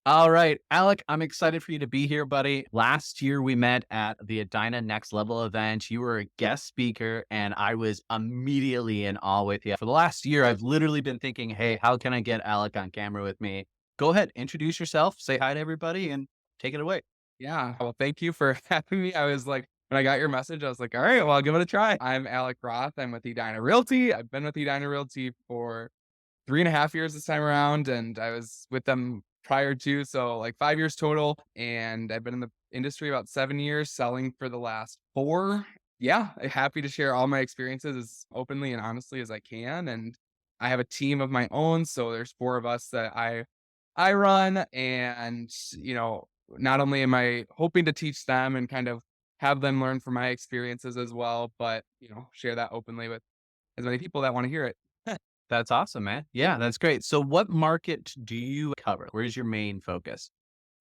All right, Alec, I'm excited for you to be here, buddy. Last year we met at the Edina Next Level event. You were a guest speaker, and I was immediately in awe with you. For the last year, I've literally been thinking, hey, how can I get Alec on camera with me? Go ahead, introduce yourself, say hi to everybody, and take it away. Yeah. Well, thank you for having me. I was like, when I got your message, I was like, all right, well, I'll give it a try. I'm Alec Roth. I'm with Edina Realty. I've been with Edina Realty for 3.5 years this time around, and I was with them prior to, so like 5 years total. And I've been in the industry about 7 years, selling for the last four. Yeah, happy to share all my experiences as openly and honestly as I can. And I have a team of my own, so there's four of us that I run, and not only am I hoping to teach them and kind of have them learn from my experiences as well, but share that openly with as many people that want to hear it. That's awesome, man. Yeah, that's great. So, what market do you cover? Where's your main focus?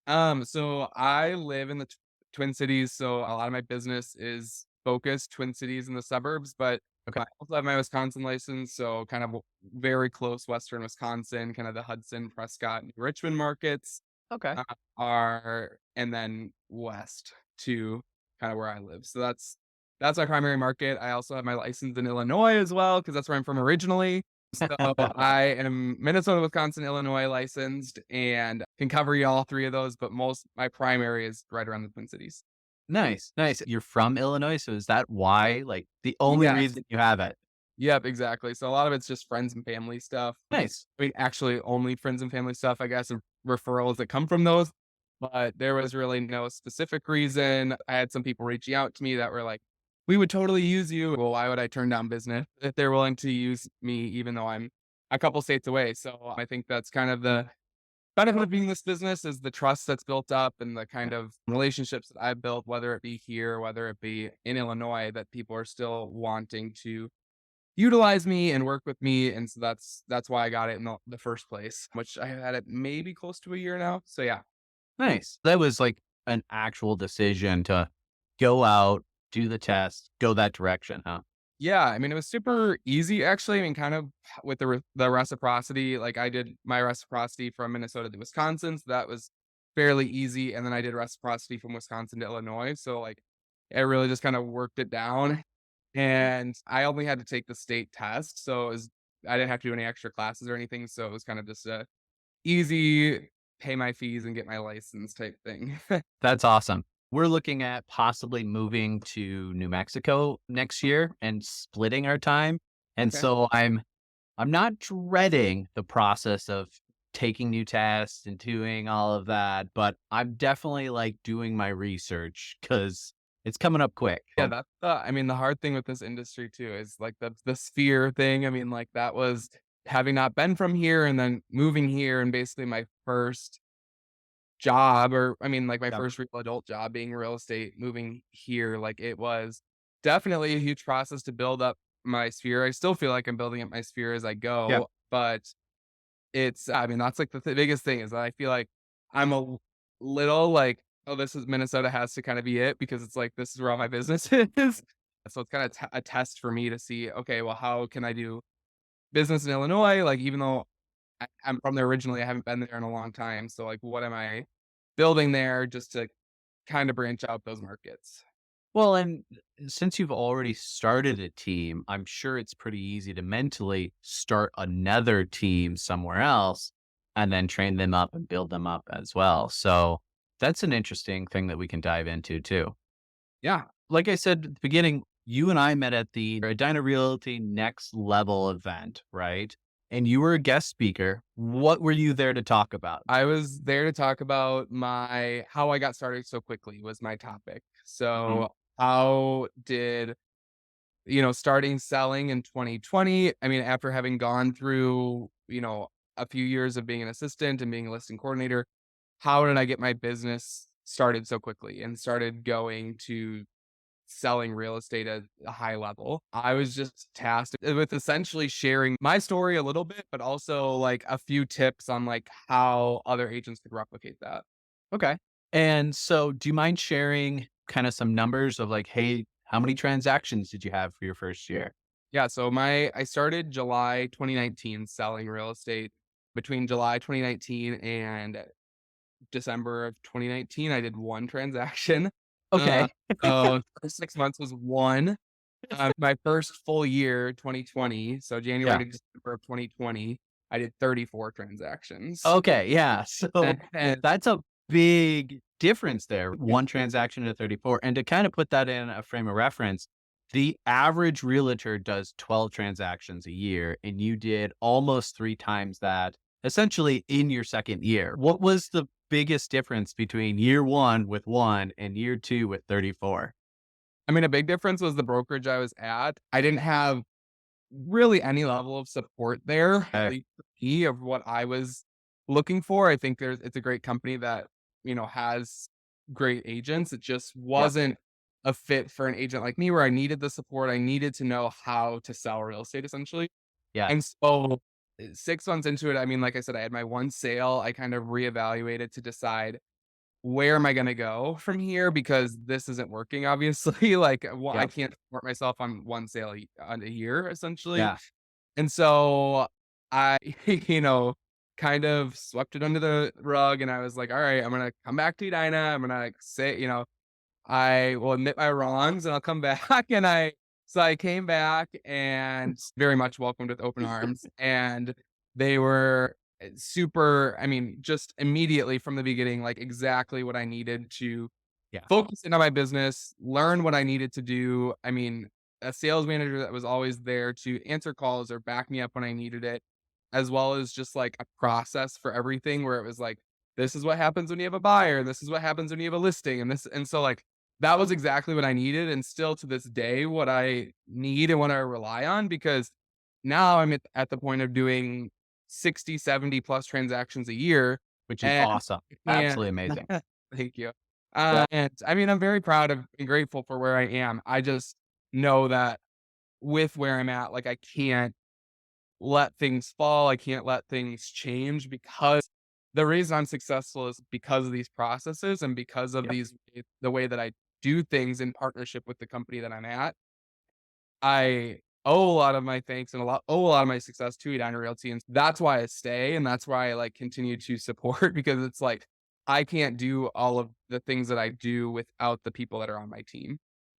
So I live in the Twin Cities, so a lot of my business is focused Twin Cities in the suburbs, but Okay. I also have my Wisconsin license, so kind of very close Western Wisconsin, kind of the Hudson, Prescott, New Richmond markets Okay. are, and then west to kind of where I live. So that's my primary market. I also have my license in Illinois as well because that's where I'm from originally. So I am Minnesota, Wisconsin, Illinois licensed and can cover you all three of those, but most my primary is right around the Twin Cities. Nice, nice. You're from Illinois, so is that why? Like the only Yes. reason you have it? Yep, exactly. So a lot of it's just friends and family stuff. Nice. I mean, actually only friends and family stuff, I guess, and referrals that come from those. But there was really no specific reason. I had some people reaching out to me that were like, we would totally use you. Well, why would I turn down business if they're willing to use me, even though I'm a couple states away? So I think that's kind of the benefit of being in this business is the trust that's built up and the kind of relationships that I've built, whether it be here, whether it be in Illinois, that people are still wanting to utilize me and work with me, and so that's why I got it in the first place, which I have had it maybe close to a year now. So yeah. Nice. That was like an actual decision to go out, do the test, go that direction, huh? Yeah, I mean, it was super easy actually. I mean, kind of with the reciprocity, like I did my reciprocity from Minnesota to Wisconsin, so that was fairly easy, and then I did reciprocity from Wisconsin to Illinois, so like it really just kind of worked it down, and I only had to take the state test, so I didn't have to do any extra classes or anything, so it was kind of just a easy pay my fees and get my license type thing. That's awesome. We're looking at possibly moving to New Mexico next year and splitting our time. And Okay. so I'm not dreading the process of taking new tests and doing all of that, but I'm definitely like doing my research because it's coming up quick. Yeah, that's I mean, the hard thing with this industry too is like the sphere thing. I mean, like that was having not been from here and then moving here and basically my first job, or I mean, like my Yep. first real adult job being real estate, moving here, like it was definitely a huge process to build up my sphere. I still feel like I'm building up my sphere as I Yeah. go, but I mean, that's like the biggest thing is that I feel like I'm little like, "Oh, this is Minnesota has to kinda be it," because it's like, this is where all my business is. So it's kinda a test for me to see, okay, well, how can I do business in Illinois? Like, even though I'm from there originally, I haven't been there in a long time. So, like, what am I building there just to kinda branch out those markets? Well, and since you've already started a team, I'm sure it's pretty easy to mentally start another team somewhere else and then train them up and build them up as well. So that's an interesting thing that we can dive into too. Yeah. Like I said at the beginning, you and I met at the Edina Realty Next Level event, right? And you were a guest speaker. What were you there to talk about? I was there to talk about my how I got started so quickly was my topic. Mhm. So, how did starting selling in 2020, I mean, after having gone through, a few years of being an assistant and being a listing coordinator, how did I get my business started so quickly and started going to selling real estate at a high level? I was just tasked with essentially sharing my story a little bit, but also like a few tips on like how other agents could replicate that. Okay. And so do you mind sharing kind of some numbers of like, hey, how many transactions did you have for your first year? Yeah, so I started July 2019 selling real estate between July 2019 and December of 2019, I did 1 transaction. Uh, Okay. so the 6 months was 1. My first full year, 2020, so January Yeah. to December of 2020, I did 34 transactions. Okay. Yeah. So And that's a big difference there. One transaction to 34. And to kind of put that in a frame of reference, the average realtor does 12 transactions a year, and you did almost three times that essentially in your second year. What was the biggest difference between year one with one and year two with 34? I mean, a big difference was the brokerage I was at. I didn't have really any level of support there, at Okay. least for me, of what I was looking for. I think it's a great company that, has great agents. It just Yep. wasn't a fit for an agent like me where I needed the support. I needed to know how to sell real estate essentially. Yes. And so 6 months into it, I mean, like I said, I had my one sale. I kind of reevaluated to decide where am I gonna go from here because this isn't working, obviously. Like, well, I Yep. can't support myself on one sale on a year, essentially. Yeah. And so I, kind of swept it under the rug, and I was like, "All right, I'm gonna come back to Edina. I'm gonna like, say, I will admit my wrongs, and I'll come back." And I came back and very much welcomed with open arms, and they were super. I mean, just immediately from the beginning, like exactly what I needed to Yeah. focus in on my business, learn what I needed to do. I mean, a sales manager that was always there to answer calls or back me up when I needed it, as well as just like a process for everything where it was like, this is what happens when you have a buyer, this is what happens when you have a listing, and so like that was exactly what I needed, and still to this day, what I need and what I rely on because now I'm at the point of doing 60, 70 plus transactions a year, Which is and awesome. and Absolutely amazing. thank you. Yeah. And I mean, I'm very proud of and grateful for where I am. I just know that with where I'm at, like I can't let things fall. I can't let things change because the reason I'm successful is because of these processes and because of Yep. the way that I do things in partnership with the company that I'm at. I owe a lot of my thanks and a lot of my success to Edina Realty, and that's why I stay, and that's why I, like, continue to support because it's like, I can't do all of the things that I do without the people that are on my team.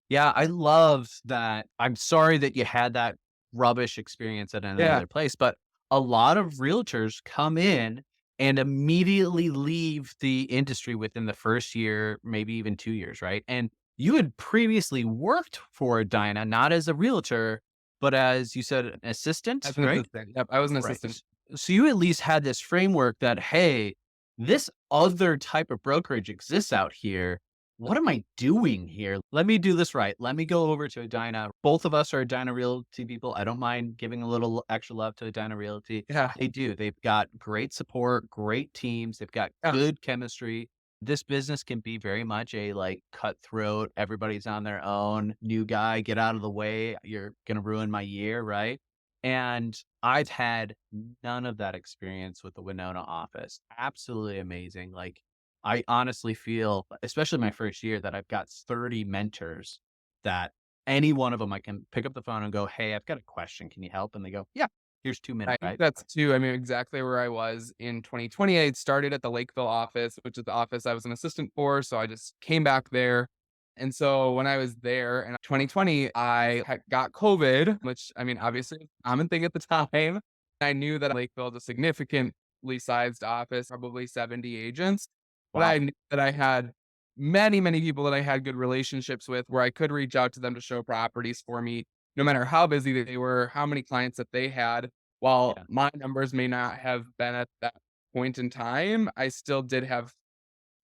Yeah, I love that. I'm sorry that you had that rubbish experience at Yeah. another place, but a lot of realtors come in and immediately leave the industry within the first year, maybe even 2 years, right? And you had previously worked for Dinah, not as a realtor, but as you said, an assistant, As an right? assistant. Yep, I was an Right. assistant. So you at least had this framework that, hey, this other type of brokerage exists out here. What am I doing here? Let me do this right. Let me go over to Edina. Both of us are Edina Realty people. I don't mind giving a little extra love to Edina Realty. Yeah, They do. They've got great support, great teams. They've got yeah, good chemistry. This business can be very much a like cutthroat. Everybody's on their own. New guy, get out of the way. You're going to ruin my year, right? And I've had none of that experience with the Winona office. Absolutely amazing. Like, I honestly feel, especially my first year, that I've got 30 mentors that any one of them I can pick up the phone and go, "Hey, I've got a question. Can you help?" And they go, "Yeah, here's 2 minutes," I think right? that's too I mean, exactly where I was in 2020. I had started at the Lakeville office, which is the office I was an assistant for, so I just came back there. And so when I was there in 2020, I had got COVID, which I mean, obviously, a common thing at the time. I knew that Lakeville is a significantly sized office, probably 70 agents, but I Wow. knew that I had many, many people that I had good relationships with where I could reach out to them to show properties for me, no matter how busy they were, how many clients that they had. While Yeah. my numbers may not have been at that point in time, I still did have,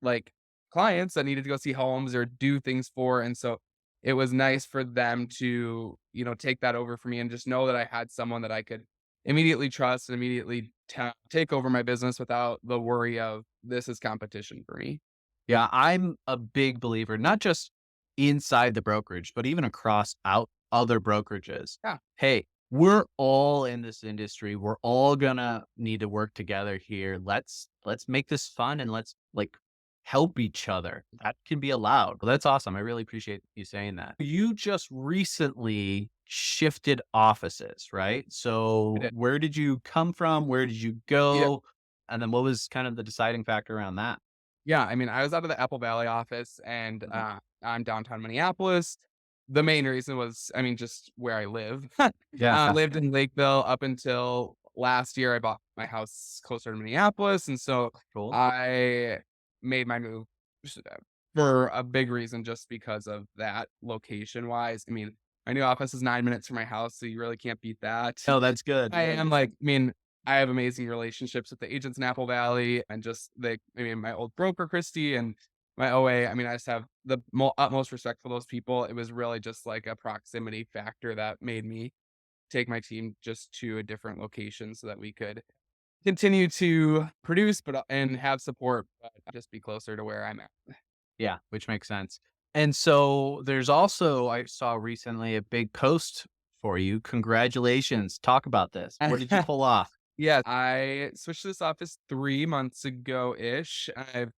like, clients that needed to go see homes or do things for, and so it was nice for them to, take that over for me and just know that I had someone that I could immediately trust and immediately take over my business without the worry of, "This is competition for me." Yeah, I'm a big believer, not just inside the brokerage, but even across out other brokerages. Yeah, Hey, we're all in this industry. We're all gonna need to work together here. Let's make this fun and let's like help each other. That can be allowed. Well, that's awesome. I really appreciate you saying that. You just recently shifted offices, right? I So did. where did you come from? Where did you Yeah. go? And then what was kind of the deciding factor around that? Yeah, I mean, I was out of the Apple Valley office and, I'm downtown Minneapolis. The main reason was, I mean, just where I live. Yeah. Lived in Lakeville up until last year. I bought my house closer to Minneapolis, and so Cool. I made my move for a big reason just because of that location-wise. I mean, my new office is 9 minutes from my house, so you really can't beat that. Oh, that's good. I am like, I mean, I have amazing relationships with the agents in Apple Valley and just I mean, my old broker, Christy, and my OA. I mean, I just have the utmost respect for those people. It was really just like a proximity factor that made me take my team just to a different location so that we could continue to produce, and have support, but just be closer to where I'm at. Yeah, which makes sense. And so there's also, I saw recently a big post for you. Congratulations. Talk about this. What did you pull off? Yeah, I switched to this office 3 months ago ish. I've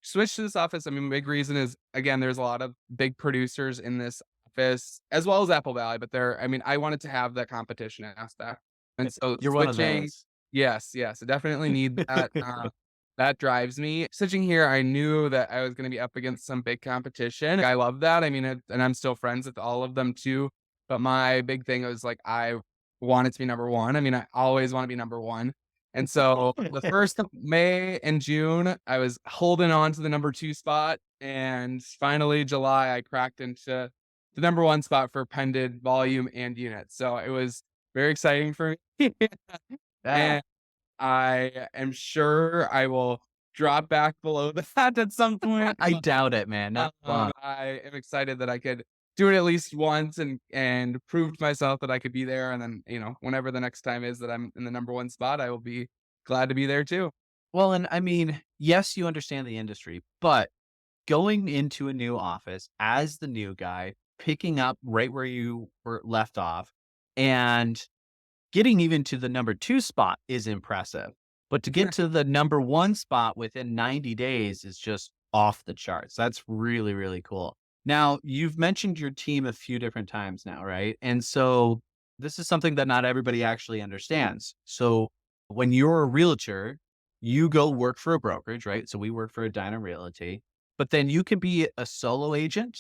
switched to this office. I mean, big reason is again, there's a lot of big producers in this office as well as Apple Valley, but I mean, I wanted to have that competition aspect. And so You're one of switching, those. yes, yes, I definitely need that. That drives me. Switching here, I knew that I was going to be up against some big competition. I love that. I mean, and I'm still friends with all of them too. But my big thing was like, I wanted to be number one. I mean, I always want to be number one. And so the first of May and June, I was holding on to the number 2 spot, and finally July, I cracked into the number 1 spot for pended volume and units. So it was very exciting for me. Yeah. And I am sure I will drop back below that at some point. I doubt it, man. Not long. I am excited that I could do it at least once and prove to myself that I could be there. And then, whenever the next time is that I'm in the number 1 spot, I will be glad to be there too. Well, and I mean, yes, you understand the industry, but going into a new office as the new guy, picking up right where you were left off, and getting even to the number 2 spot is impressive, but to get to the number 1 spot within 90 days is just off the charts. That's really, really cool. Now, you've mentioned your team a few different times now, right? And so this is something that not everybody actually understands. So when you're a realtor, you go work for a brokerage, right? So we work for Edina Realty, but then you can be a solo agent,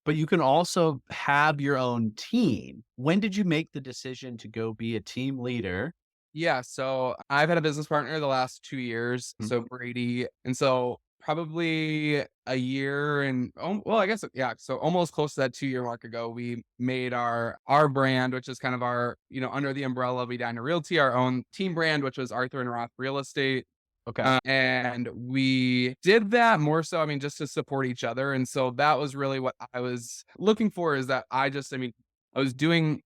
but you can also have your own team. When did you make the decision to go be a team leader? Yeah, so I've had a business partner the last 2 years, Mm. so Brady, and so probably a year and well, I guess yeah, so almost close to that 2-year mark ago, we made our brand, which is kind of our, under the umbrella of Edina Realty, our own team brand, which was Arthur and Roth Real Estate. Okay. And we did that more so, I mean, just to support each other. And so that was really what I was looking for is that I mean, I was doing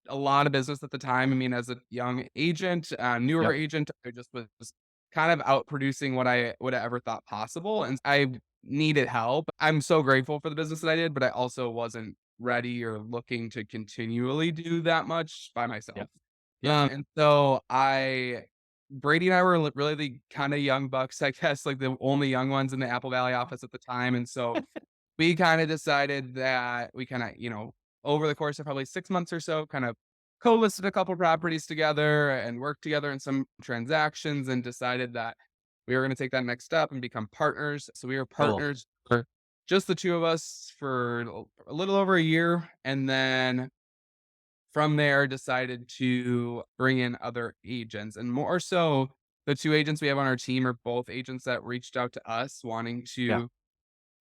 a lot of business at the time. I mean, as a young agent, newer Yep. agent, I just was kind of out producing what I would have ever thought possible. And I needed help. I'm so grateful for the business that I did, but I also wasn't ready or looking to continually do that much by myself. Yep. Yeah. And so Brady and I were really the kind of young bucks, I guess, like the only young ones in the Apple Valley office at the time. And so we kind of decided that we kind of, over the course of probably 6 months or so, kind of co-listed a couple properties together and worked together in some transactions and decided that we were going to take that next step and become partners. So we were Cool. partners for just the two of us for a little over a year. And then from there decided to bring in other agents, and more so the 2 agents we have on our team are both agents that reached out to us wanting Yeah. to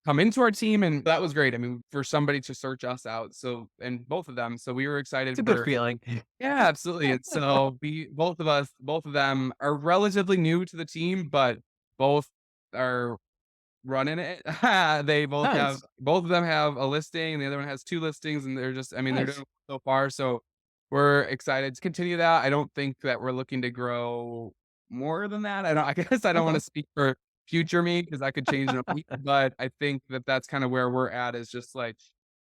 come into our team, and that was great. I mean, for somebody to search us out, so and both of them, so we were It's excited a good for. feeling. Yeah, absolutely, and so both of them are relatively new to the team, but both are running it. They Nice. both of them have a listing, and the other one has 2 listings, and they're just I mean, they're Nice. doing so far, so we're excited to continue that. I don't think that we're looking to grow more than that. I guess I don't wanna Okay. speak for future me because that could change in a week, but I think that that's kinda where we're at is just, like,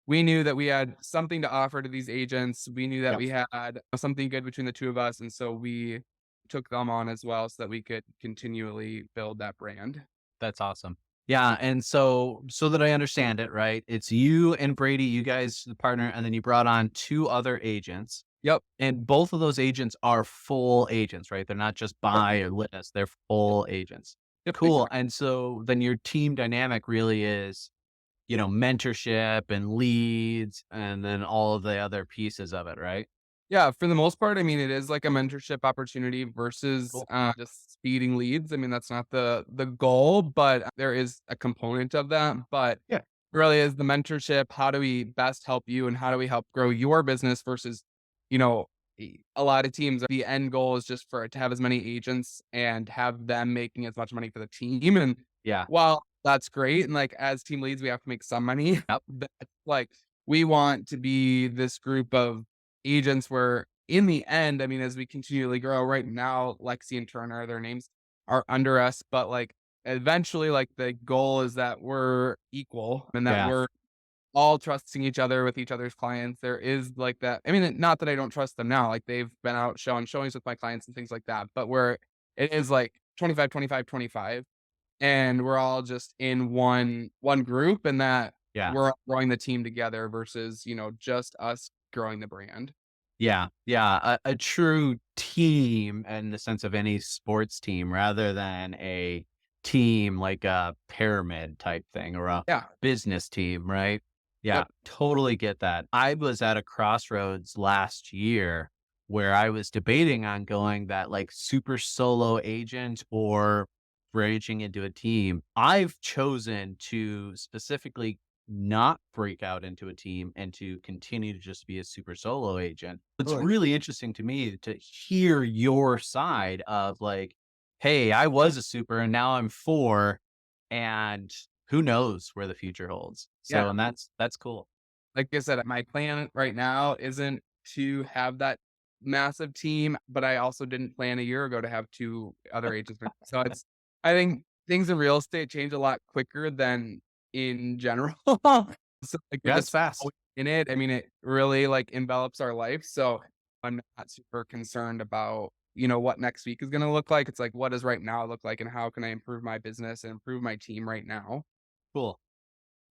we knew that we had something to offer to these agents. We knew that Yep. we had something good between the 2 of us, and so we took them on as well so that we could continually build that brand. That's awesome. Yeah, and so that I understand it, right? It's you and Brady, you guys the partner, and then you brought on 2 other agents, Yep. and both of those agents are full agents, right? They're not just buy or list, they're full agents. Yep, Cool. exactly. And so then your team dynamic really is, mentorship and leads and then all of the other pieces of it, right? Yeah, for the most part, I mean, it is like a mentorship opportunity versus, Cool. just speeding leads. I mean, that's not the goal, but there is a component of that, but Yeah. really is the mentorship. How do we best help you, and how do we help grow your business versus, you know, a lot of teams, the end goal is just for it to have as many agents and have them making as much money for the team, and Yeah. while that's great, and, like, as team leads, we have to make some money, Yep. but, like, we want to be this group of agents where in the end, I mean, as we continually grow right now, Lexi and Turner, their names are under us, but like eventually, like the goal is that we're equal and that Yeah. we're all trusting each other with each other's clients. There is like that. I mean, not that I don't trust them now, like they've been out showing showings with my clients and things like that, but where it is like 25, 25, 25, and we're all just in one group and that Yeah. we're all growing the team together versus, just us growing the brand. Yeah. Yeah. A true team in the sense of any sports team rather than a team like a pyramid type thing or a Yeah. business team, right? Yeah. Yep. Totally get that. I was at a crossroads last year where I was debating on going that like super solo agent or bridging into a team. I've chosen to specifically not break out into a team and to continue to just be a super solo agent. It's Totally. really interesting to me to hear your side of like, hey, I was a super and now I'm four, and who knows where the future holds. Yeah. So, and that's cool. Like I said, my plan right now isn't to have that massive team, but I also didn't plan a year ago to have 2 other agents. So I think things in real estate change a lot quicker than in general. So, like, we're Yeah, it's just fast. always in it. I mean, it really, like, envelops our life, so I'm not super concerned about, what next week is gonna look like. It's like, what does right now look like, and how can I improve my business and improve my team right now? Cool.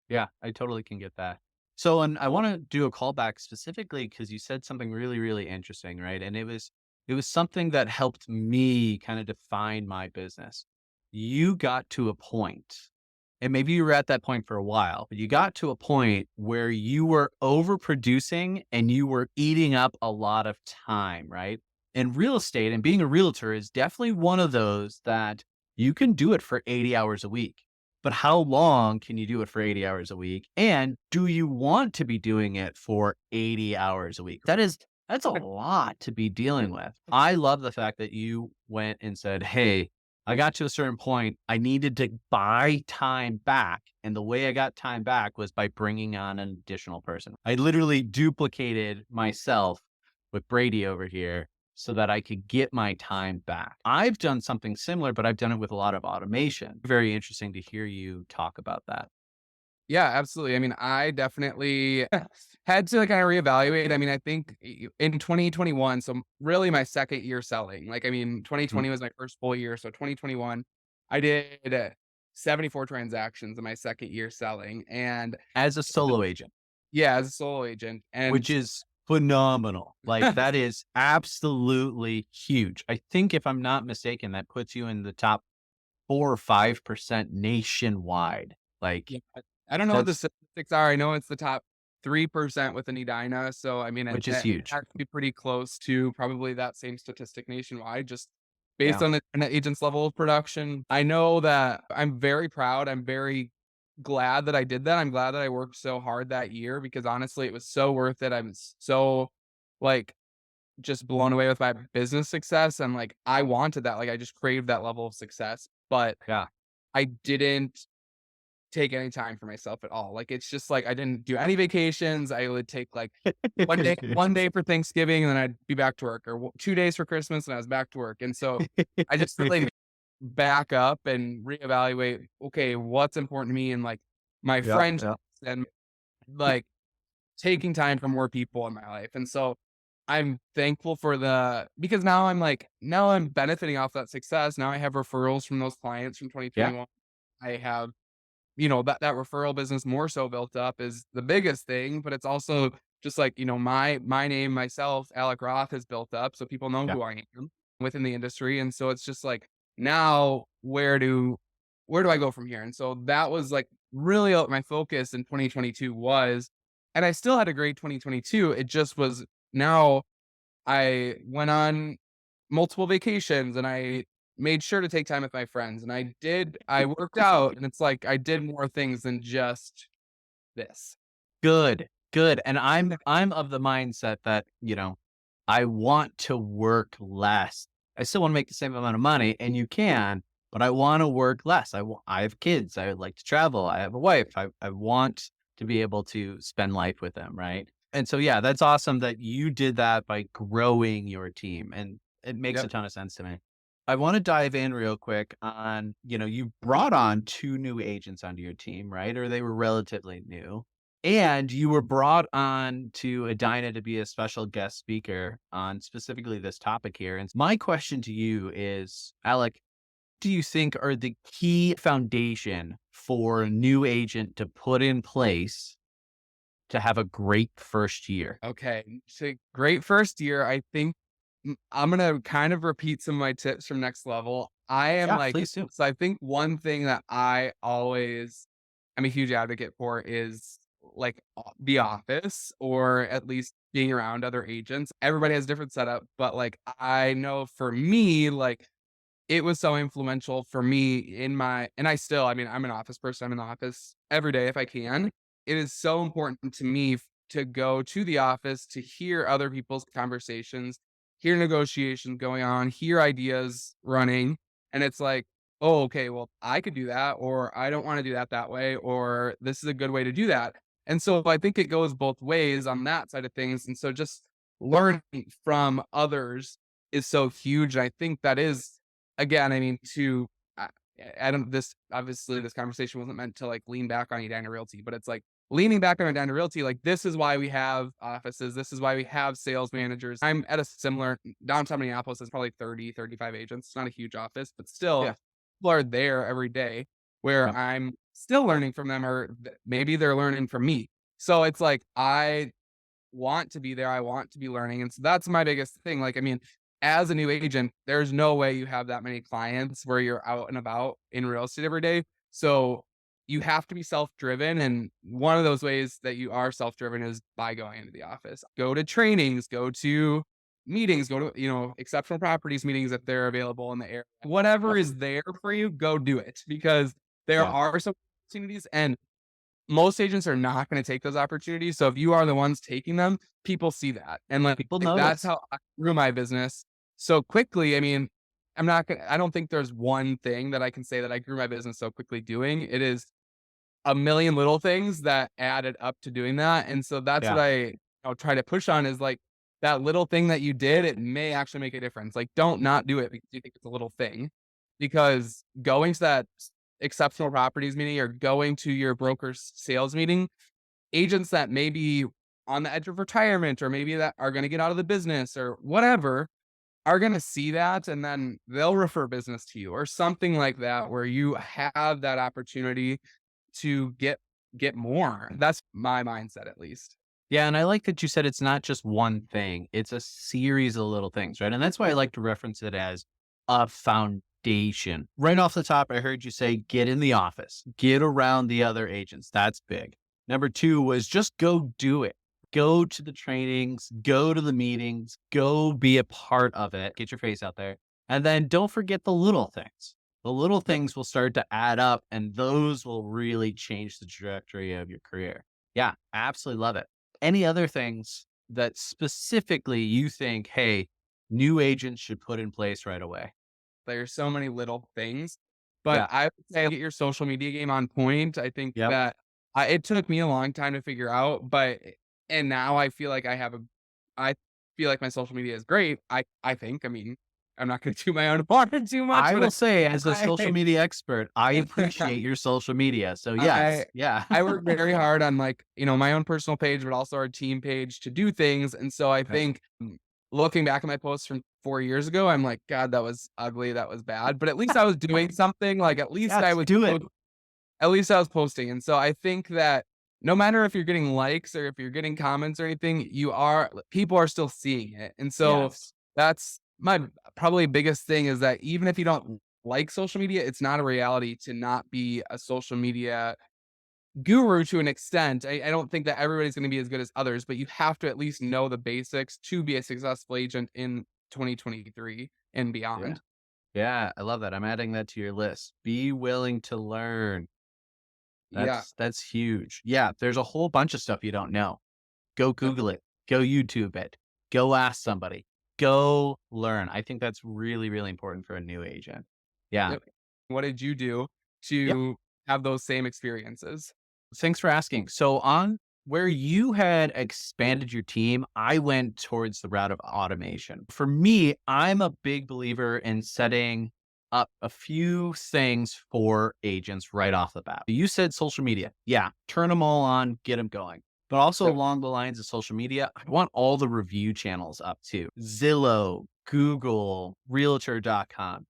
Yeah, I totally can get that. So, and I want to do a callback specifically because you said something really, really interesting, right? And it was something that helped me kind of define my business. You got to a point, and maybe you were at that point for a while, but you got to a point where you were overproducing and you were eating up a lot of time, right? And real estate and being a realtor is definitely one of those that you can do it for 80 hours a week, but how long can you do it for 80 hours a week? And do you want to be doing it for 80 hours a week? That's a lot to be dealing with. I love the fact that you went and said, "Hey, I got to a certain point. I needed to buy time back. And the way I got time back was by bringing on an additional person. I literally duplicated myself with Brady over here so that I could get my time back. I've done something similar, but I've done it with a lot of automation. Very interesting to hear you talk about that. Yeah, absolutely. I mean, I definitely had to kind of reevaluate. I mean, I think in 2021, so really my second year selling, like, I mean, Mhm. 2020 was my first full year. So 2021, I did 74 transactions in my second year selling. And As a solo agent, yeah, as a solo agent. which And is phenomenal. Like that is absolutely huge. I think if I'm not mistaken, that puts you in the top 4 or 5% nationwide. Like yeah, I don't know what the that's statistics are. I know it's the top 3% with an Edina. So, I mean, it, which is it huge. has to be pretty close to probably that same statistic nationwide, just based Yeah. on the agent's level of production. I know that I'm very proud. I'm very glad that I did that. I'm glad that I worked so hard that year because honestly, it was so worth it. I'm so like just blown away with my business success. And like, I wanted that. Like, I just craved that level of success, but Yeah. I didn't take any time for myself at all. Like, it's just like I didn't do any vacations. I would take like one day for Thanksgiving, and then I'd be back to work, or 2 days for Christmas, and I was back to work. And so I just really back up and reevaluate, okay, what's important to me and like my Yeah. friendships Yeah. and like taking time for more people in my life. And so I'm thankful for because now I'm benefiting off that success. Now I have referrals from those clients from Yeah. 2021. I have that referral business more so built up is the biggest thing, but it's also just like, my name, myself, Alec Roth has built up. So people know Yeah. who I am within the industry. And so it's just like now where do I go from here? And so that was like really my focus in 2022 was, and I still had a great 2022. It just was now I went on multiple vacations and I made sure to take time with my friends and I worked out and it's like I did more things than just this. Good, good. And I'm of the mindset that, I want to work less. I still want to make the same amount of money, and you can, but I want to work less. I have kids. I would like to travel. I have a wife. I want to be able to spend life with them, right? And so yeah, that's awesome that you did that by growing your team, and it makes a Yep. ton of sense to me. I want to dive in real quick on, you brought on 2 new agents onto your team, right? Or they were relatively new. And you were brought on to Edina to be a special guest speaker on specifically this topic here. And my question to you is, Alec, do you think are the key foundation for a new agent to put in place to have a great first year? Okay. So great first year. I think I'm gonna kind of repeat some of my tips from next level. I am Yeah, like, please do. so I think one thing that I'm a huge advocate for is like the office or at least being around other agents. Everybody has different setup, but like I know for me, like it was so influential for me in my and I still, I mean, I'm an office person. I'm in the office every day if I can. It is so important to me to go to the office to hear other people's conversations, hear negotiations going on, hear ideas running. And it's like, oh, okay, well, I could do that, or I don't want to do that that way, or this is a good way to do that. And so I think it goes both ways on that side of things. And so just learning from others is so huge. I think that is again, I mean, I I don't this obviously, this conversation wasn't meant to, like, lean back on Edina Realty, but it's like, leaning back on Edina Realty, like, this is why we have offices, this is why we have sales managers. I'm at a similar downtown Minneapolis is probably 35 agents. It's not a huge office, but still, Yeah. people are there every day where Yep. I'm still learning from them or maybe they're learning from me. So it's like, I want to be there. I want to be learning. And so that's my biggest thing. Like, I mean, as a new agent, there's no way you have that many clients where you're out and about in real estate every day. So you have to be self-driven. And one of those ways that you are self-driven is by going into the office. Go to trainings, go to meetings, go to, exceptional properties meetings if they're available in the area. Whatever Yep. is there for you, go do it because there Yeah. are some opportunities and most agents are not gonna take those opportunities, so if you are the ones taking them, people see that, and, People that's notice. how I grew my business so quickly. I mean, I don't think there's one thing that I can say that I grew my business so quickly doing. It is a million little things that added up to doing that, and so that's what Yeah. I'll try to push on is, like, that little thing that you did, it may actually make a difference. Like, don't not do it because you think it's a little thing, because going to that exceptional properties meeting or going to your broker's sales meeting, agents that may be on the edge of retirement or maybe that are gonna get out of the business or whatever, are gonna see that and then they'll refer business to you or something like that where you have that opportunity to get more. That's my mindset at least. Yeah, and I like that you said it's not just one thing, it's a series of little things, right? And that's why I like to reference it as a foundation. Right off the top, I heard you say, get in the office, get around the other agents. That's big. Number 2 was just go do it. Go to the trainings, go to the meetings, go be a part of it, get your face out there. And then don't forget the little things. The little Yep. things will start to add up, and those will really change the trajectory of your career. Yeah, absolutely love it. Any other things that specifically you think, hey, new agents should put in place right away? There's so many little things, but Yeah. I would say get your social media game on point. I think Yep. that it took me a long time to figure out, but and now I feel like I feel like my social media is great. I think. I mean, I'm not gonna do my own horn too much, I will but say, as a social I media expert, I appreciate your social media. So, I yes. Yeah. I work very hard on like, my own personal page, but also our team page to do things. And so I Okay. think looking back at my posts from 4 years ago, I'm like, God, that was ugly. That was bad. But at least I was doing something. Like Yes, do it. at least I was posting. And so I think that no matter if you're getting likes or if you're getting comments or anything, people are still seeing it. And so Yes. that's my probably biggest thing is that even if you don't like social media, it's not a reality to not be a social media guru to an extent. I don't think that everybody's going to be as good as others, but you have to at least know the basics to be a successful agent in 2023 and Yeah. beyond. Yeah, I love that. I'm adding that to your list. Be willing to learn. Yeah. That's huge. Yeah, there's a whole bunch of stuff you don't know. Go Yep. Google it. Go YouTube it. Go ask somebody. Go learn. I think that's really, really important for a new agent. Yeah. Yep. What did you do Yep. to have those same experiences? Thanks for asking. So on where you had expanded your team, I went towards the route of automation. For me, I'm a big believer in setting up a few things for agents right off the bat. You said social media. Yeah, turn them all on, get them going. But also Yep. along the lines of social media, I want all the review channels up too. Zillow, Google, realtor.com.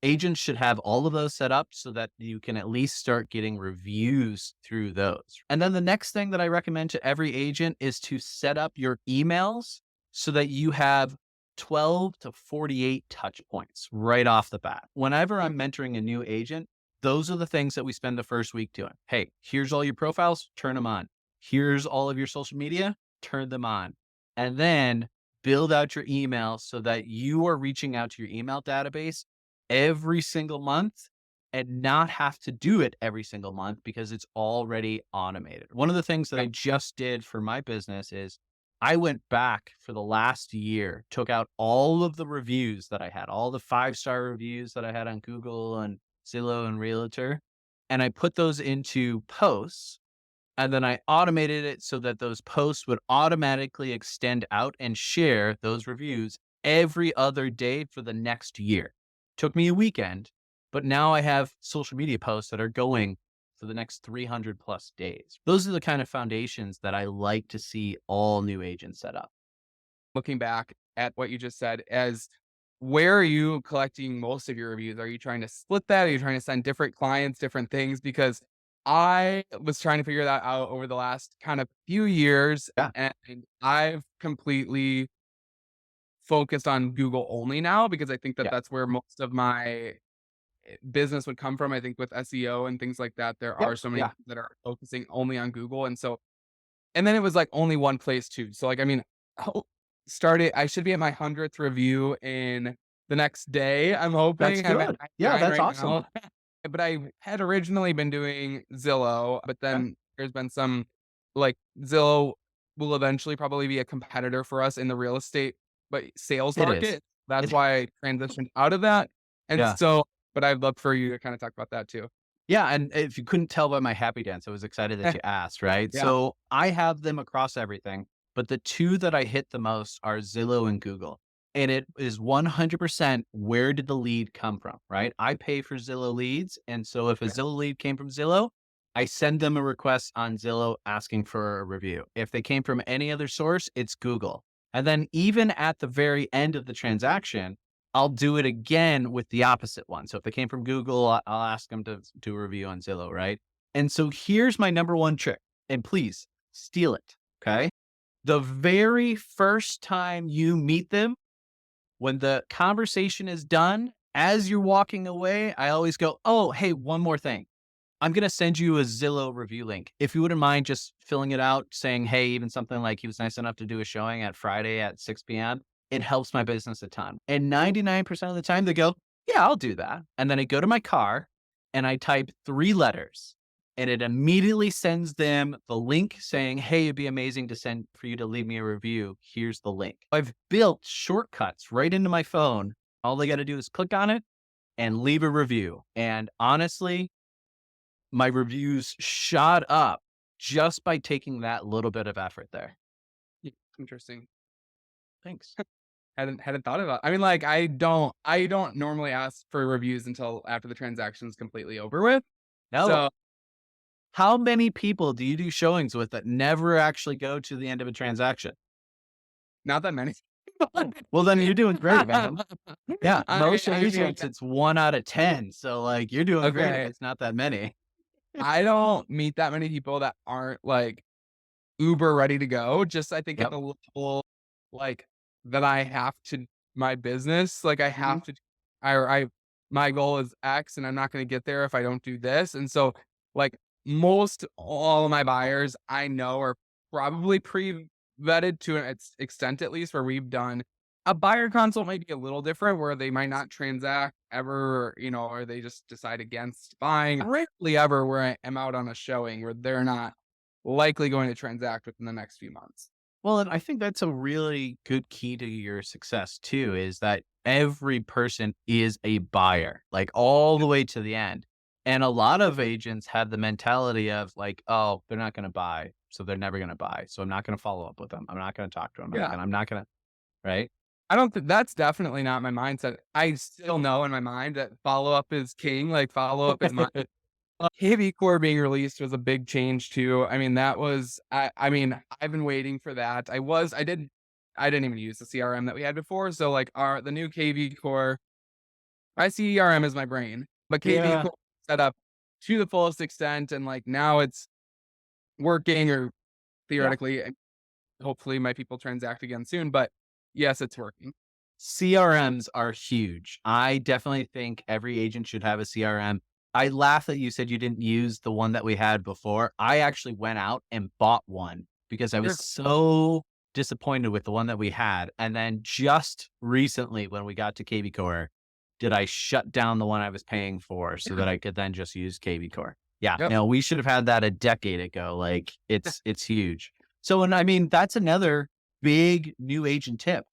Agents should have all of those set up so that you can at least start getting reviews through those. And then the next thing that I recommend to every agent is to set up your emails so that you have 12 to 48 touch points right off the bat. Whenever I'm mentoring a new agent, those are the things that we spend the first week doing. Hey, here's all your profiles, turn them on. Here's all of your social media, turn them on. And then build out your email so that you are reaching out to your email database every single month and not have to do it every single month because it's already automated. One of the things that I Yep. just did for my business is I went back for the last year, took out all of the reviews that I had, all the 5-star reviews that I had on Google and Zillow and Realtor, and I put those into posts. And then I automated it so that those posts would automatically extend out and share those reviews every other day for the next year. Took me a weekend, but now I have social media posts that are going for the next 300 plus days. Those are the kind of foundations that I like to see all new agents set up. Looking back at what you just said, as where are you collecting most of your reviews? Are you trying to split that? Are you trying to send different clients different things? Because I was trying to figure that out over the last kind of few years, Yeah. and I've completely focused on Google only now because I think that Yeah. that's where most of my business would come from. I think with SEO and things like that, there Yep. are so many Yeah. that are focusing only on Google, and so and then it was, like, only one place too. So, like, I mean, ho I should be at my 100th review in the next day, I'm That's hoping. I'm at good. Yeah. 99 That's right awesome. now. But I had originally been doing Zillow, but Okay. then there's been some like, Zillow will eventually probably be a competitor for us in the real estate, but sales It is. market. That's It, why I transitioned out of that, and yeah. so but I'd love for you to kinda talk about that too. Yeah, and if you couldn't tell by my happy dance, I was excited that you asked, right? Yeah. So I have them across everything, but the two that I hit the most are Zillow and Google. And it is 100% where did the lead come from, right? I pay for Zillow leads. And so if a Zillow lead came from Zillow, I send them a request on Zillow asking for a review. If they came from any other source, it's Google. And then even at the very end of the transaction, I'll do it again with the opposite one. So if they came from Google, I'll ask them to do a review on Zillow, right? And so here's my number one trick, and please steal it. Okay. The very first time you meet them, when the conversation is done, as you're walking away, I always go, oh, hey, one more thing. I'm going to send you a Zillow review link. If you wouldn't mind just filling it out, saying, hey, even something like he was nice enough to do a showing at Friday at 6 p.m., it helps my business a ton. And 99% of the time they go, yeah, I'll do that. And then I go to my car and I type 3 letters and it immediately sends them the link saying, hey, it'd be amazing to send for you to leave me a review. Here's the link. I've built shortcuts right into my phone. All they got to do is click on it and leave a review. And honestly, my reviews shot up just by taking that little bit of effort there. Yeah, interesting. Thanks. Hadn't thought about I mean, like, I don't normally ask for reviews until after the transaction's completely over with. No, So, how many people do you do showings with that never actually go to the end of a transaction? not that many. Well, then you're doing great, man. Yeah, most I mean, agents, it's 1 out of 10. So, like, you're doing great if okay, it's not that many. I don't meet that many people that aren't, like, uber ready to go, just I think at Yep. the level, like, that I have to my business, like, I Mhm. have to I my goal is X and I'm not gonna get there if I don't do this. And so, like, most all of my buyers I know are probably pre-vetted to an extent at least, where we've done a buyer consult might be a little different, where they might not transact ever, or they just decide against buying. Rarely ever where I am out on a showing where they're not likely going to transact within the next few months. Well, and I think that's a really good key to your success too, is that every person is a buyer, like all the way to the end. And a lot of agents have the mentality of like, oh, they're not going to buy. So they're never going to buy. So I'm not going to follow up with them. I'm not going to talk to them. Yeah. And I'm not going to, right? I don't think that's definitely not my mindset. I still know in my mind that follow-up is king, like, follow-up is my Heavy Core being released was a big change too. I mean, that was I mean, I've been waiting for that. I didn't even use the CRM that we had before, so, like, the new KV Core I see CRM as my brain, but KV Yeah. Core set up to the fullest extent, and, like, now it's working or Yeah. theoretically, and hopefully my people transact again soon, but yes, it's working. CRMs are huge. I definitely think every agent should have a CRM. I laugh that you said you didn't use the one that we had before. I actually went out and bought one because I was Sure. so disappointed with the one that we had. And then just recently, when we got to KV Core, did I shut down the one I was paying for so Yeah. that I could then just use KV Core. Yeah, Yep. no, we should have had that a decade ago. Like it's huge. So, and I mean, that's another big new agent tip.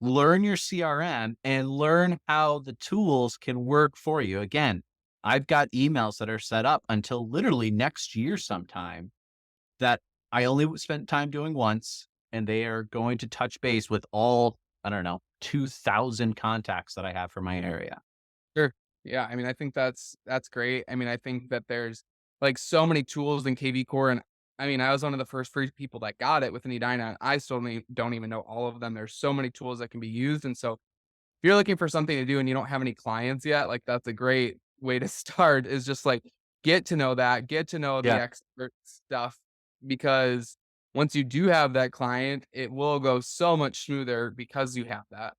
Learn your CRM and learn how the tools can work for you. Again, I've got emails that are set up until literally next year sometime that I only spent time doing once, and they are going to touch base with all, I don't know, 2,000 contacts that I have for my area. Sure. Yeah, I mean, I think that's great. I mean, I think that there's, like, so many tools in KV Core, and I mean, I was one of the first free people that got it with an Edina. I still don't even know all of them. There's so many tools that can be used, and so if you're looking for something to do and you don't have any clients yet, like, that's a great way to start, is just, like, get to know the Yeah. expert stuff, because once you do have that client, it will go so much smoother because you have that.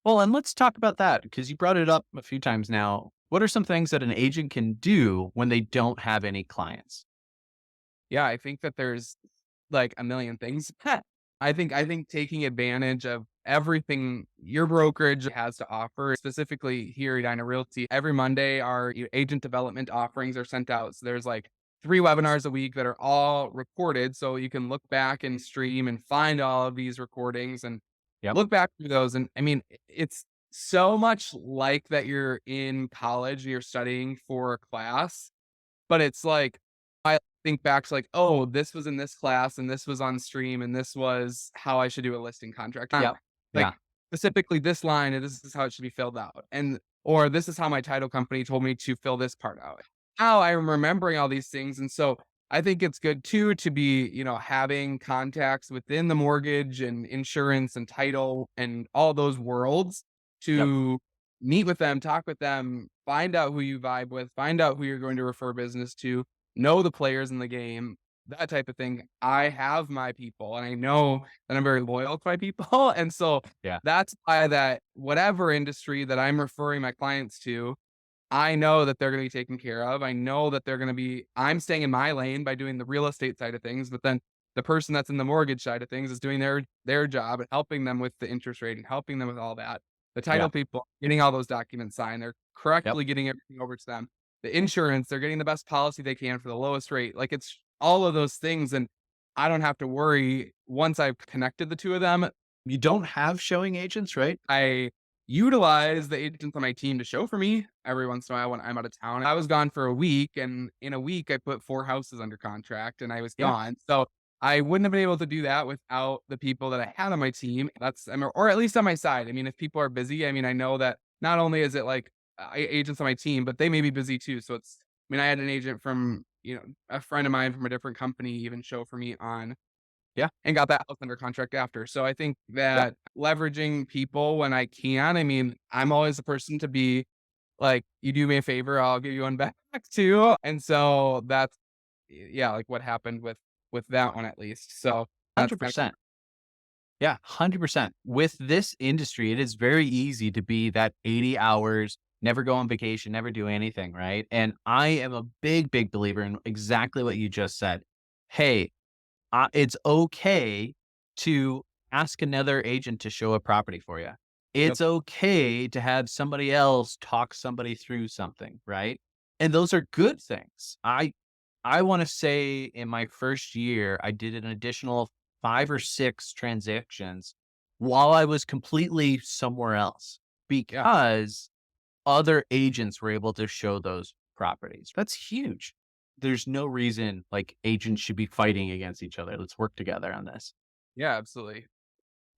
Well, and let's talk about that because you brought it up a few times now. What are some things that an agent can do when they don't have any clients? Yeah, I think that there's, like, a million things. I think taking advantage of everything your brokerage has to offer, specifically here at Edina Realty, every Monday, our agent development offerings are sent out. So there's, like, 3 webinars a week that are all recorded, so you can look back and stream and find all of these recordings and Yep. look back through those, and, I mean, it's so much like that you're in college, you're studying for a class, but it's like, I think back to, like, "Oh, this was in this class, and this was on stream, and this was how I should do a listing contract." Yep. Like, Yeah. specifically this line, and this is how it should be filled out, and or this is how my title company told me to fill this part out. Now I'm remembering all these things, and so I think it's good too to be, having contacts within the mortgage and insurance and title and all those worlds Yep. to meet with them, talk with them, find out who you vibe with, find out who you're going to refer business to, know the players in the game, that type of thing. I have my people and I know that I'm very loyal to my people. And so Yeah. that's why that whatever industry that I'm referring my clients to, I know that they're going to be taken care of. I know that they're going to be, I'm staying in my lane by doing the real estate side of things, but then the person that's in the mortgage side of things is doing their job and helping them with the interest rate and helping them with all that. The Yeah. title people getting all those documents signed, they're Yep. correctly getting everything over to them. The insurance, they're getting the best policy they can for the lowest rate. Like, it's all of those things, and I don't have to worry once I've connected the 2 of them. You don't have showing agents, right? I utilize the agents on my team to show for me every once in a while when I'm out of town. I was gone for a week, and in a week, I put 4 houses under contract, and I was Yeah. gone. So, I wouldn't have been able to do that without the people that I had on my team. Or at least on my side. I mean, if people are busy, I mean, I know that not only is it, like, agents on my team, but they may be busy too. So I mean, I had an agent from, a friend of mine from a different company even show for me on Yeah. and got that house under contract after. So I think Yep. that leveraging people when I can, I mean, I'm always the person to be like, "You do me a favor, I'll give you one back too." And so that's yeah, like what happened with that one at least. So that's kind of 100%. Yeah, 100%. With this industry, it is very easy to be that 80 hours. never go on vacation, never do anything, right? And I am a big, big believer in exactly what you just said. Hey, it's okay to ask another agent to show a property for you. Yep. It's okay to have somebody else talk somebody through something, right? And those are good things. I want to say in my first year, I did an additional 5 or 6 transactions while I was completely somewhere else Yeah. because other agents were able to show those properties. That's huge. There's no reason like agents should be fighting against each other. Let's work together on this. Yeah, absolutely.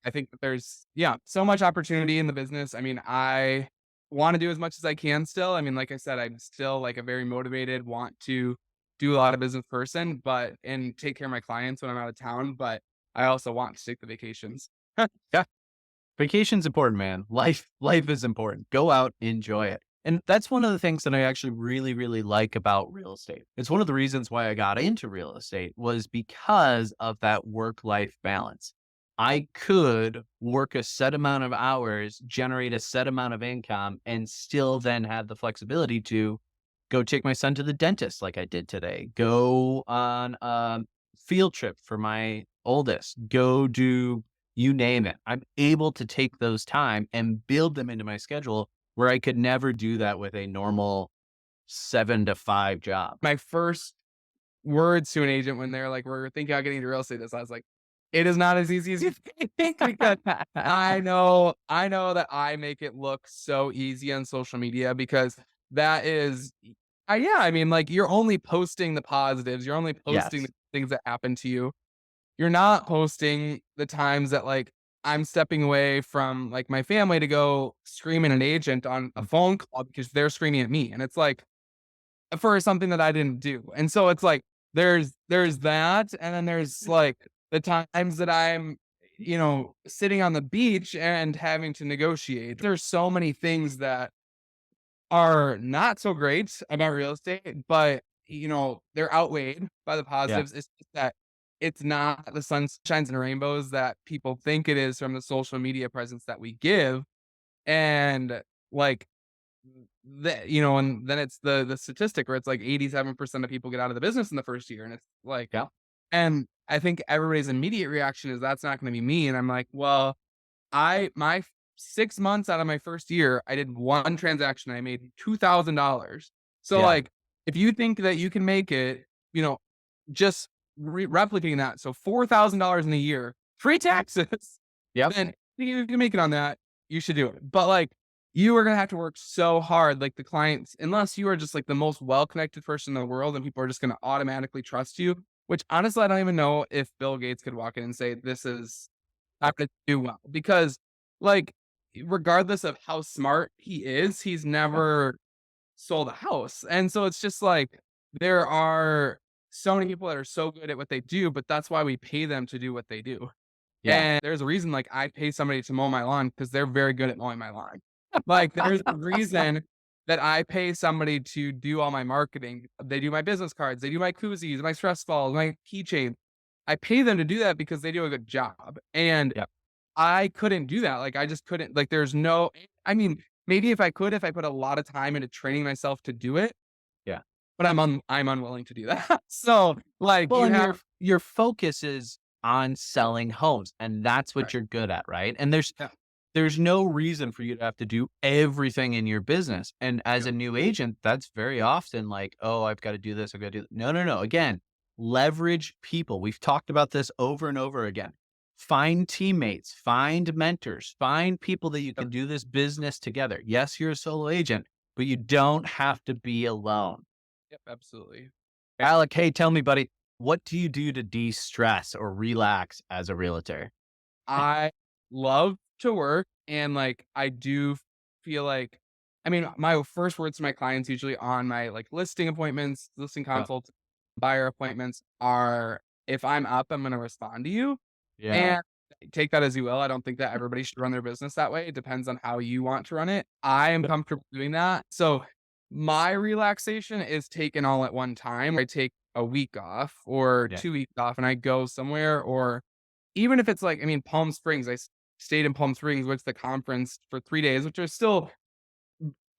I think that there's, yeah, so much opportunity in the business. I mean, I want to do as much as I can still. I mean, like I said, I'm still like a very motivated, want to do a lot of business person, but and take care of my clients when I'm out of town. But I also want to take the vacations. Yeah. Vacation's important, man. Life is important. Go out, enjoy it. And that's one of the things that I actually really, really like about real estate. It's one of the reasons why I got into real estate was because of that work-life balance. I could work a set amount of hours, generate a set amount of income, and still then have the flexibility to go take my son to the dentist like I did today, go on a field trip for my oldest, go do you name it. I'm able to take those time and build them into my schedule where I could never do that with a normal 7 to 5 job. My first words to an agent when they're like, "We're thinking about getting into real estate," this I was like, "It is not as easy as you think," because I know that I make it look so easy on social media because that is, yeah, I mean, like you're only posting the positives, you're only posting Yes. the things that happen to you. You're not posting the times that like I'm stepping away from like my family to go scream at an agent on a Mm. phone call because they're screaming at me, and it's like for something that I didn't do. And so it's like there's that, and then there's like the times that I'm, sitting on the beach and having to negotiate. There's so many things that are not so great about real estate, but they're outweighed by the Yeah. positives. It's just that it's not the sunshines and rainbows that people think it is from the social media presence that we give. And like and then it's the statistic where it's like 87% of people get out of the business in the first year, and it's like, Yeah. and I think everybody's immediate reaction is that's not gonna be me, and I'm like, well, my 6 months out of my first year, I did 1 transaction, I made $2,000. So, Yeah. like, if you think that you can make it, you know, just replicating that, so $4,000 in a year, free taxes, Yep. then you can make it on that, you should do it. But, like, you are gonna have to work so hard, like, the clients unless you are just, like, the most well-connected person in the world and people are just gonna automatically trust you, which honestly, I don't even know if Bill Gates could walk in and say, "This is not gonna do well," because, like, regardless of how smart he is, he's Yeah. never sold a house, and so it's just like, there are so many people that are so good at what they do, but that's why we pay them to do what they do. Yeah. And there's a reason, like, I pay somebody to mow my lawn because 'cause they're very good at mowing my lawn. Like, there's a reason that I pay somebody to do all my marketing. They do my business cards, they do my koozies, my stress balls, my keychain. I pay them to do that because they do a good job, and Yep. I couldn't do that, like, I just couldn't, like, there's no, I mean, maybe if I could, if I put a lot of time into training myself to do it, Yeah. but I'm unwilling to do that. So, like, Well, you and have your focus is on selling homes, and that's what right, you're good at, right? And there's yeah, there's no reason for you to have to do everything in your business. And as yeah, a new agent, that's very often like, oh, I've got to do this. I've got to do that. No, no, no. Again, leverage people. We've talked about this over and over again. Find teammates, find mentors, find people that you yep, can do this business together. Yes, you're a solo agent, but you don't have to be alone. yep, absolutely. Alec, hey, tell me, buddy, what do you do to de stress or relax as a realtor? I love to work, and, like, I do feel like, I mean, my first words to my clients usually on my, like, listing appointments, listing Yeah. consults, buyer appointments are, "If I'm up, I'm gonna respond to you," Yeah. and take that as you will. I don't think that everybody should run their business that way. It depends on how you want to run it. I am comfortable doing that. So, my relaxation is taken all at one time. I take a week off or Yeah. 2 weeks off, and I go somewhere, or even if it's like, I mean, Palm Springs, stayed in Palm Springs, went to the conference for 3 days, which are still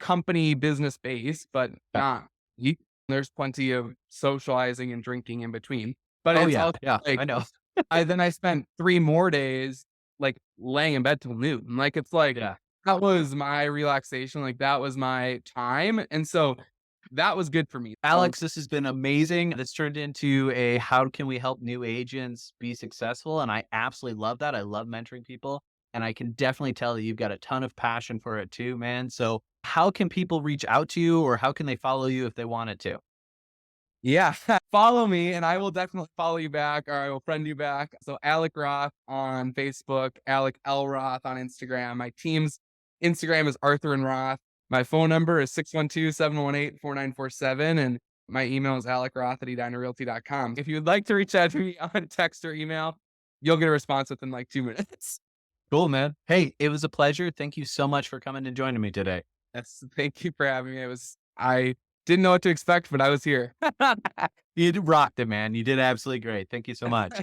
company business based, but Yeah. not y there's plenty of socializing and drinking in between. But Oh it's yeah, also yeah, like I know. I spent 3 more days, like, laying in bed till noon. Like, it's like, Yeah. that was my relaxation, like, that was my time, and so that was good for me. So Alex, this has been amazing. This turned into a how can we help new agents be successful? And I absolutely love that. I love mentoring people. And I can definitely tell that you've got a ton of passion for it too, man. So, how can people reach out to you or how can they follow you if they wanted to? yeah, follow me and I will definitely follow you back or I will friend you back. So Alec Roth on Facebook, Alec L. Roth on Instagram. My team's Instagram is Arthur and Roth. My phone number is 612-718-4947. And my email is alecroth@edinarealty.com. If you would like to reach out to me on text or email, you'll get a response within like 2 minutes. Cool, man. Hey, it was a pleasure. Thank you so much for coming and joining me today. Yes, thank you for having me. I didn't know what to expect, but I was here. You rocked it, man. You did absolutely great. Thank you so much.